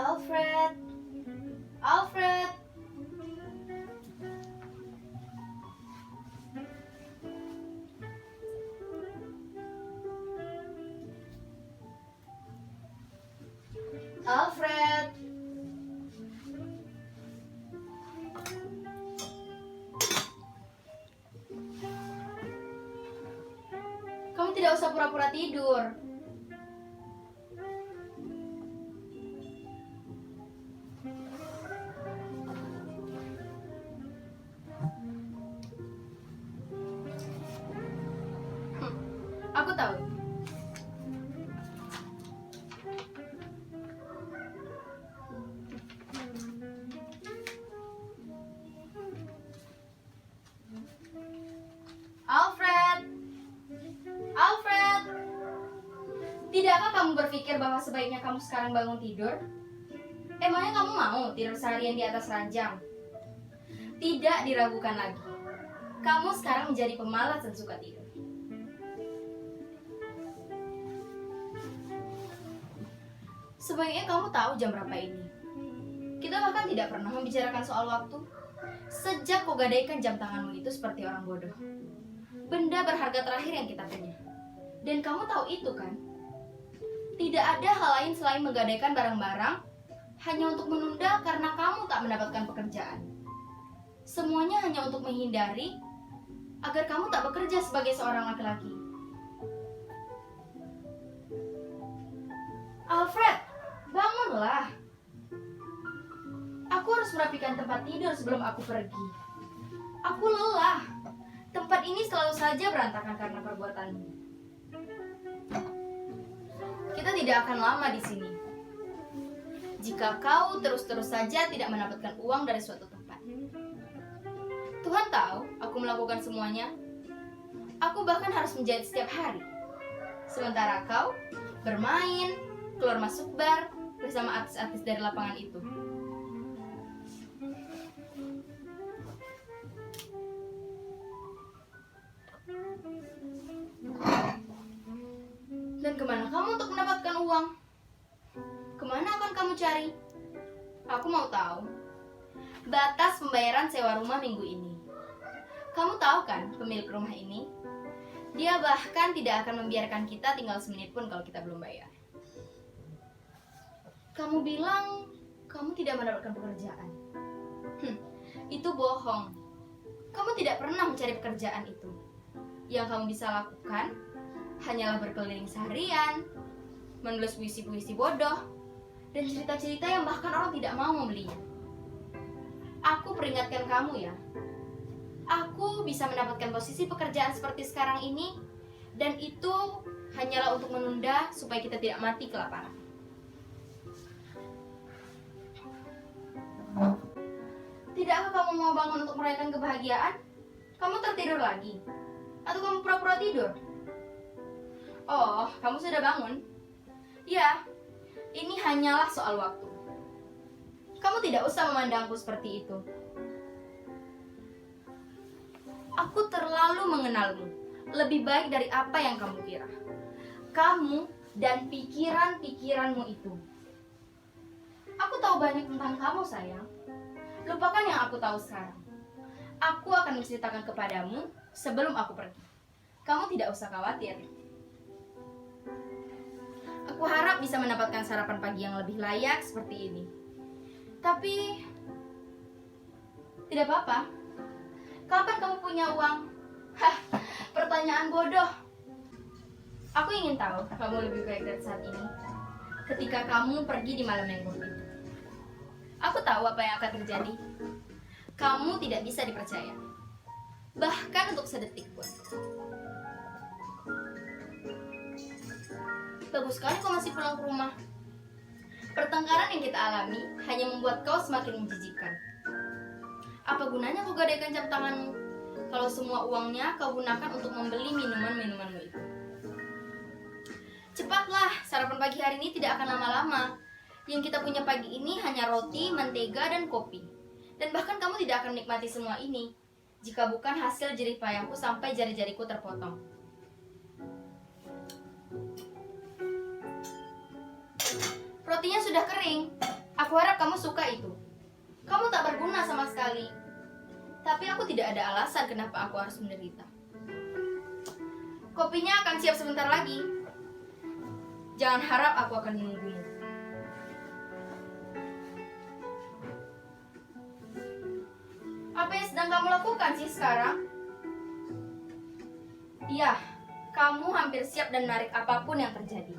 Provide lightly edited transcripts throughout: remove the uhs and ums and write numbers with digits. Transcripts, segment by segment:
Alfred, Alfred. Alfred. Kamu tidak usah pura-pura tidur. Aku tahu. Alfred, Alfred, tidakkah kamu berpikir bahwa sebaiknya kamu sekarang bangun tidur? Emangnya kamu mau tidur seharian di atas ranjang? Tidak diragukan lagi. Kamu sekarang menjadi pemalas dan suka tidur. Sebaiknya kamu tahu jam berapa ini. Kita bahkan tidak pernah membicarakan soal waktu. Sejak kau gadaikan jam tanganmu itu seperti orang bodoh. Benda berharga terakhir yang kita punya. Dan kamu tahu itu kan? Tidak ada hal lain selain menggadaikan barang-barang hanya untuk menunda karena kamu tak mendapatkan pekerjaan. Semuanya hanya untuk menghindari agar kamu tak bekerja sebagai seorang laki-laki. Alfred, bangunlah. Aku harus merapikan tempat tidur sebelum aku pergi. Aku lelah. Tempat ini selalu saja berantakan karena perbuatanmu. Kita tidak akan lama di sini. Jika kau terus-terus saja tidak mendapatkan uang dari suatu tempat. Tuhan tahu, aku melakukan semuanya. Aku bahkan harus menjahit setiap hari. Sementara kau bermain, keluar masuk bar bersama artis-artis dari lapangan itu. Dan kemana kamu untuk mendapatkan uang? Kemana akan kamu cari? Aku mau tahu. Batas pembayaran sewa rumah minggu ini. Kamu tahu kan pemilik rumah ini? Dia bahkan tidak akan membiarkan kita tinggal semenit pun kalau kita belum bayar. Kamu bilang kamu tidak mendapatkan pekerjaan. Itu bohong. Kamu tidak pernah mencari pekerjaan itu. Yang kamu bisa lakukan hanyalah berkeliling seharian, menulis puisi-puisi bodoh, dan cerita-cerita yang bahkan orang tidak mau membelinya. Aku peringatkan kamu ya. Aku bisa mendapatkan posisi pekerjaan seperti sekarang ini, dan itu hanyalah untuk menunda supaya kita tidak mati kelaparan. Tidakkah kamu mau bangun untuk merayakan kebahagiaan? Kamu tertidur lagi? Atau kamu pura-pura tidur? Oh, kamu sudah bangun? Ya, ini hanyalah soal waktu. Kamu tidak usah memandangku seperti itu. Aku terlalu mengenalmu, lebih baik dari apa yang kamu kira. Kamu dan pikiran-pikiranmu itu. Aku tahu banyak tentang kamu, sayang. Lupakan yang aku tahu sekarang. Aku akan menceritakan kepadamu sebelum aku pergi. Kamu tidak usah khawatir. Aku harap bisa mendapatkan sarapan pagi yang lebih layak seperti ini. Tapi tidak apa-apa. Kapan kamu punya uang? Hah, pertanyaan bodoh. Aku ingin tahu kamu lebih baik dari saat ini. Ketika kamu pergi di malam yang buruk itu. Aku tahu apa yang akan terjadi. Kamu tidak bisa dipercaya. Bahkan untuk sedetik pun. Bagus sekali kau masih pulang ke rumah. Pertengkaran yang kita alami hanya membuat kau semakin menjijikan. Apa gunanya kau gadaikan jam tanganmu kalau semua uangnya kau gunakan untuk membeli minuman-minumanmu itu? Cepatlah, sarapan pagi hari ini tidak akan lama-lama. Yang kita punya pagi ini hanya roti, mentega, dan kopi. Dan bahkan kamu tidak akan menikmati semua ini jika bukan hasil jerih payahku sampai jari-jariku terpotong. Rotinya sudah kering. Aku harap kamu suka itu. Kamu tak berguna sama sekali. Tapi aku tidak ada alasan kenapa aku harus menderita. Kopinya akan siap sebentar lagi. Jangan harap aku akan menunggumu. Apa yang sedang kamu lakukan sih sekarang? Iya, kamu hampir siap dan menarik apapun yang terjadi.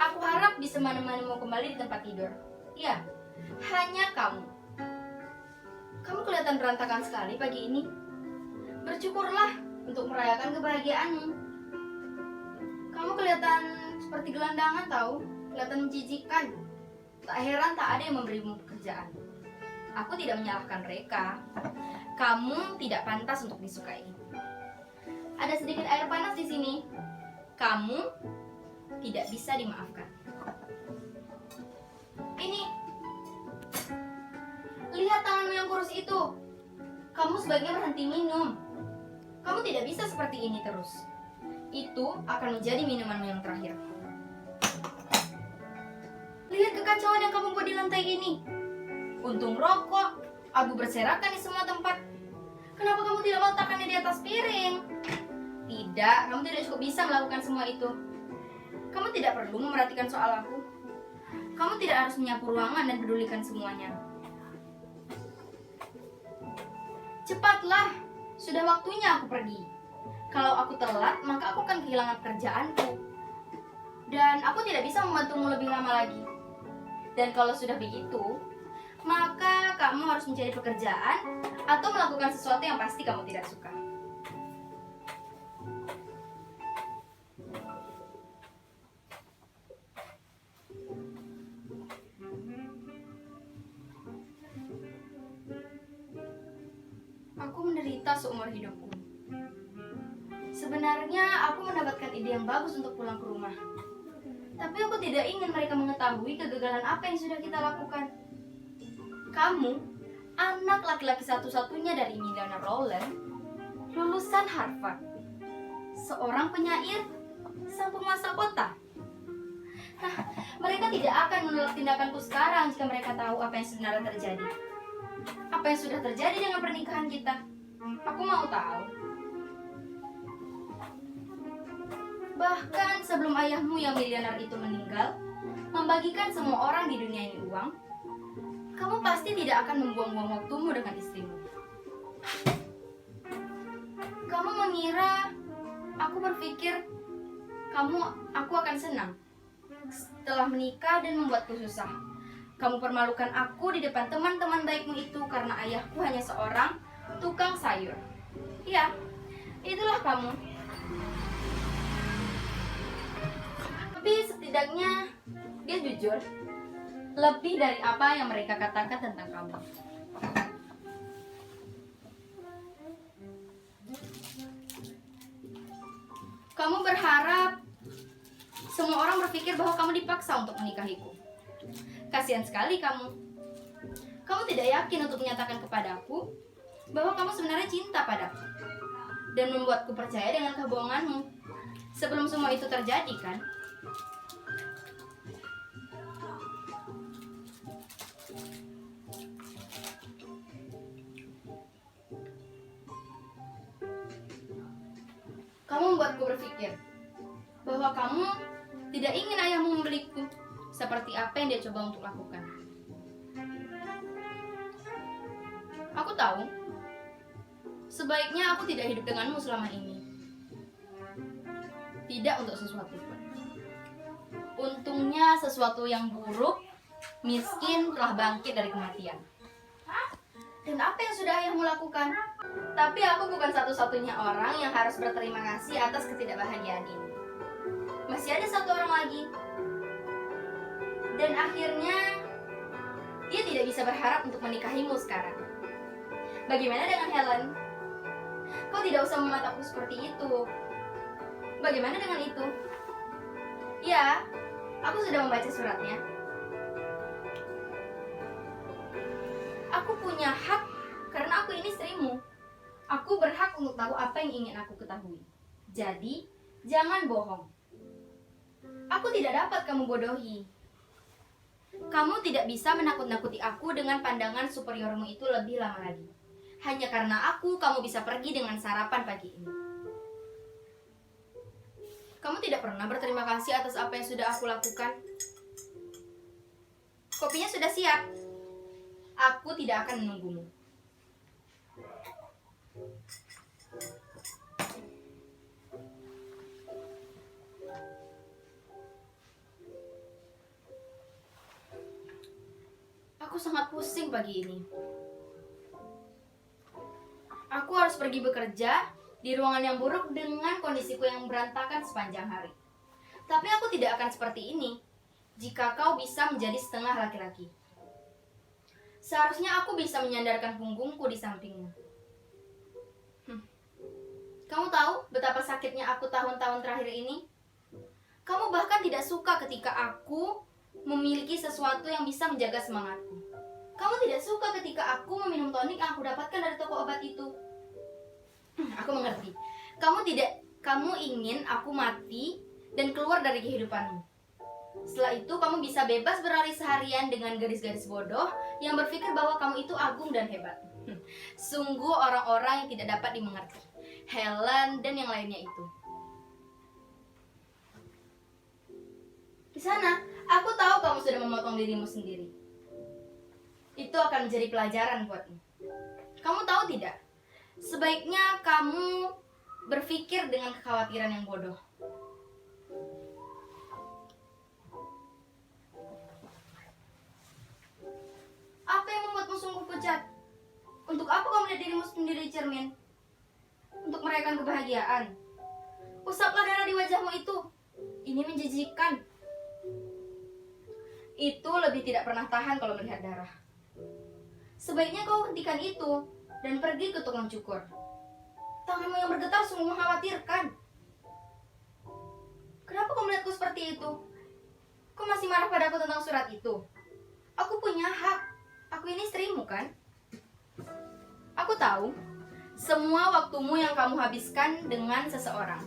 Aku harap bisa menemanimu kembali di tempat tidur. Iya, hanya kamu. Kamu kelihatan berantakan sekali pagi ini. Bersyukurlah untuk merayakan kebahagiaanmu. Kamu kelihatan seperti gelandangan tahu, kelihatan menjijikkan. Tak heran tak ada yang memberimu pekerjaan. Aku tidak menyalahkan mereka. Kamu tidak pantas untuk disukai. Ada sedikit air panas di sini. Kamu tidak bisa dimaafkan. Ini. Lihat tanganmu yang kurus itu. Kamu sebaiknya berhenti minum. Kamu tidak bisa seperti ini terus. Itu akan menjadi minumanmu yang terakhir. Lihat kekacauan yang kamu buat di lantai ini. Untung rokok, abu berserakan di semua tempat. Kenapa kamu tidak meletakkannya di atas piring? Tidak, kamu tidak cukup bisa melakukan semua itu. Kamu tidak perlu memperhatikan soal aku. Kamu tidak harus menyapu ruangan dan pedulikan semuanya. Cepatlah, sudah waktunya aku pergi. Kalau aku telat, maka aku akan kehilangan pekerjaanku. Dan aku tidak bisa membantumu lebih lama lagi. Dan kalau sudah begitu, maka kamu harus mencari pekerjaan atau melakukan sesuatu yang pasti kamu tidak suka. Aku menderita seumur hidupku. Sebenarnya aku mendapatkan ide yang bagus untuk pulang ke rumah. Tapi aku tidak ingin mereka mengetahui kegagalan apa yang sudah kita lakukan. Kamu, anak laki-laki satu-satunya dari miliuner Roland, lulusan Harvard, seorang penyair, sang penguasa kota. Mereka tidak akan menolak tindakanku sekarang jika mereka tahu apa yang sebenarnya terjadi. Apa yang sudah terjadi dengan pernikahan kita? Aku mau tahu. Bahkan sebelum ayahmu yang miliuner itu meninggal, membagikan semua orang di dunia ini uang, kamu pasti tidak akan membuang-buang waktumu dengan istrimu. Kamu mengira aku berpikir aku akan senang setelah menikah dan membuatku susah. Kamu permalukan aku di depan teman-teman baikmu itu karena ayahku hanya seorang tukang sayur. Ya, itulah kamu. Tapi setidaknya dia jujur lebih dari apa yang mereka katakan tentang kamu. Kamu berharap semua orang berpikir bahwa kamu dipaksa untuk menikahiku. Kasihan sekali kamu. Kamu tidak yakin untuk menyatakan kepadaku bahwa kamu sebenarnya cinta padaku dan membuatku percaya dengan kebohonganmu. Sebelum semua itu terjadi, kan? Kamu membuatku berpikir bahwa kamu tidak ingin ayahmu membeliku seperti apa yang dia coba untuk lakukan. Aku tahu, sebaiknya aku tidak hidup denganmu selama ini. Tidak untuk sesuatu pun. Untungnya sesuatu yang buruk, miskin telah bangkit dari kematian. Dan apa yang sudah ayahmu lakukan? Tapi aku bukan satu-satunya orang yang harus berterima kasih atas ketidakbahagiaan ini. Masih ada satu orang lagi. Dan akhirnya dia tidak bisa berharap untuk menikahimu sekarang. Bagaimana dengan Helen? Kau tidak usah memataku seperti itu. Bagaimana dengan itu? Ya, aku sudah membaca suratnya. Aku punya hak karena aku ini istrimu. Aku berhak untuk tahu apa yang ingin aku ketahui. Jadi, jangan bohong. Aku tidak dapat kamu bodohi. Kamu tidak bisa menakut-nakuti aku dengan pandangan superiormu itu lebih lama lagi. Hanya karena aku, kamu bisa pergi dengan sarapan pagi ini. Kamu tidak pernah berterima kasih atas apa yang sudah aku lakukan. Kopinya sudah siap. Aku tidak akan menunggumu. Aku sangat pusing pagi ini. Aku harus pergi bekerja di ruangan yang buruk dengan kondisiku yang berantakan sepanjang hari. Tapi aku tidak akan seperti ini jika kau bisa menjadi setengah laki-laki. Seharusnya aku bisa menyandarkan punggungku di sampingmu. Kamu tahu betapa sakitnya aku tahun-tahun terakhir ini? Kamu bahkan tidak suka ketika aku memiliki sesuatu yang bisa menjaga semangatku. Kamu tidak suka ketika aku meminum tonik yang aku dapatkan dari toko obat itu. Aku mengerti. Kamu ingin aku mati dan keluar dari kehidupanmu. Setelah itu kamu bisa bebas berlari seharian dengan gadis-gadis bodoh yang berpikir bahwa kamu itu agung dan hebat. Sungguh orang-orang yang tidak dapat dimengerti. Helen dan yang lainnya itu. Di sana, aku tahu kamu sudah memotong dirimu sendiri. Itu akan menjadi pelajaran buatmu. Kamu tahu tidak? Sebaiknya kamu berpikir dengan kekhawatiran yang bodoh. Apa yang membuatmu sungguh pucat? Untuk apa kamu melihat dirimu sendiri di cermin? Untuk merayakan kebahagiaan. Usaplah darah di wajahmu itu. Ini menjijikkan. Itu lebih tidak pernah tahan kalau melihat darah. Sebaiknya kau hentikan itu dan pergi ke tukang cukur. Tanganmu yang bergetar sungguh mengkhawatirkan. Kenapa kau melihatku seperti itu? Kau masih marah padaku tentang surat itu? Aku punya hak. Aku ini istrimu kan? Aku tahu semua waktumu yang kamu habiskan dengan seseorang.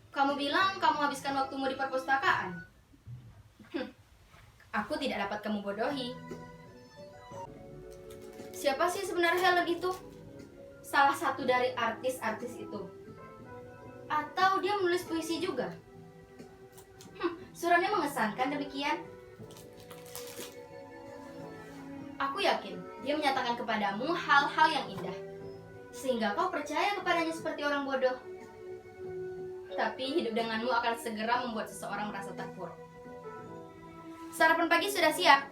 Kamu bilang kamu habiskan waktumu di perpustakaan. Aku tidak dapat kamu bodohi. Siapa sih sebenarnya Helen itu? Salah satu dari artis-artis itu. Atau dia menulis puisi juga? Suratnya mengesankan demikian. Aku yakin dia menyatakan kepadamu hal-hal yang indah, sehingga kau percaya kepadanya seperti orang bodoh. Tapi hidup denganmu akan segera membuat seseorang merasa terpuruk. Sarapan pagi sudah siap.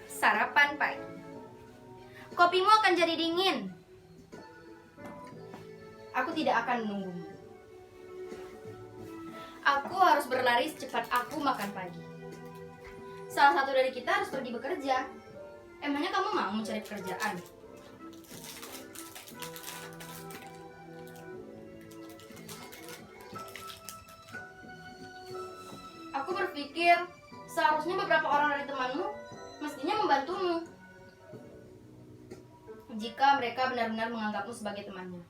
Sarapan pagi. Kopimu akan jadi dingin. Aku tidak akan menunggumu. Aku harus berlari secepat aku makan pagi. Salah satu dari kita harus pergi bekerja. Emangnya kamu mau mencari pekerjaan? Aku berpikir seharusnya beberapa orang dari temanmu mestinya membantumu. Jika mereka benar-benar menganggapmu sebagai temannya.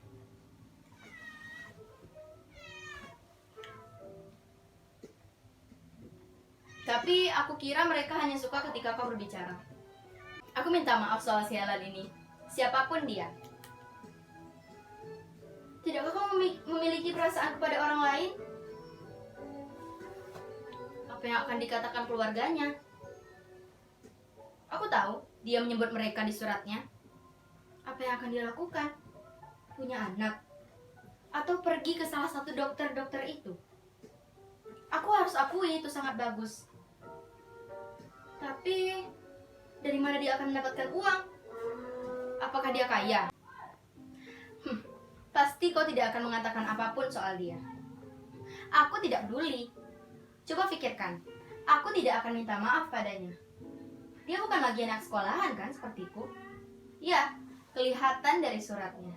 Tapi aku kira mereka hanya suka ketika kau berbicara. Aku minta maaf soal si Helen ini. Siapapun dia. Tidakkah kau memiliki perasaan kepada orang lain? Apa yang akan dikatakan keluarganya? Aku tahu dia menyebut mereka di suratnya. Apa yang akan dia lakukan? Punya anak? Atau pergi ke salah satu dokter-dokter itu? Aku harus akui itu sangat bagus. Tapi dari mana dia akan mendapatkan uang? Apakah dia kaya? Pasti kau tidak akan mengatakan apapun soal dia. Aku tidak peduli. Coba pikirkan, aku tidak akan minta maaf padanya. Dia bukan lagi anak sekolahan kan sepertiku? Ya, kelihatan dari suratnya.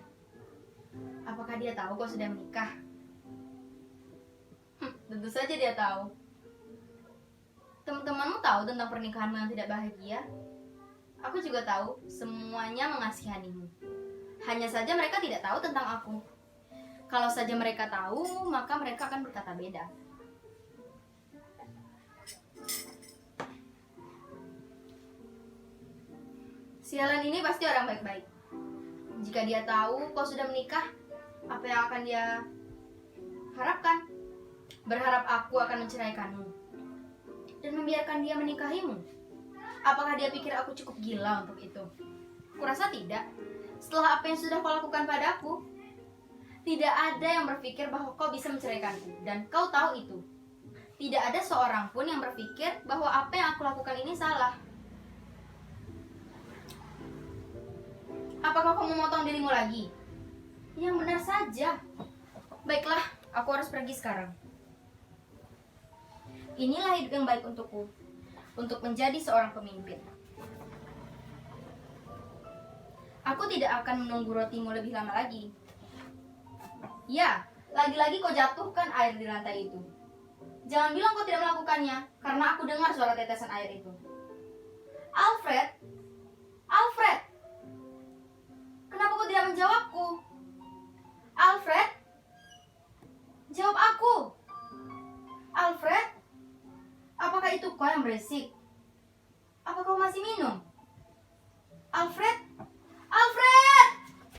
Apakah dia tahu kau sudah menikah? Tentu saja dia tahu. Teman-temanmu tahu tentang pernikahanmu yang tidak bahagia? Aku juga tahu semuanya mengasihanimu. Hanya saja mereka tidak tahu tentang aku. Kalau saja mereka tahu, maka mereka akan berkata beda. Sialan ini pasti orang baik-baik. Jika dia tahu kau sudah menikah, apa yang akan dia harapkan? Berharap aku akan menceraikanmu dan membiarkan dia menikahimu. Apakah dia pikir aku cukup gila untuk itu? Kurasa tidak. Setelah apa yang sudah kau lakukan padaku, tidak ada yang berpikir bahwa kau bisa menceraikanku. Dan kau tahu itu. Tidak ada seorang pun yang berpikir bahwa apa yang aku lakukan ini salah. Apakah kau memotong dirimu lagi? Yang benar saja. Baiklah, aku harus pergi sekarang. Inilah hidup yang baik untukku, untuk menjadi seorang pemimpin. Aku tidak akan menunggu rotimu lebih lama lagi. Ya, lagi-lagi kau jatuhkan air di lantai itu. Jangan bilang kau tidak melakukannya, karena aku dengar suara tetesan air itu. Alfred! Alfred! Kenapa kau tidak menjawabku? Alfred! Jawab aku! Alfred! Apakah itu kau yang berisik?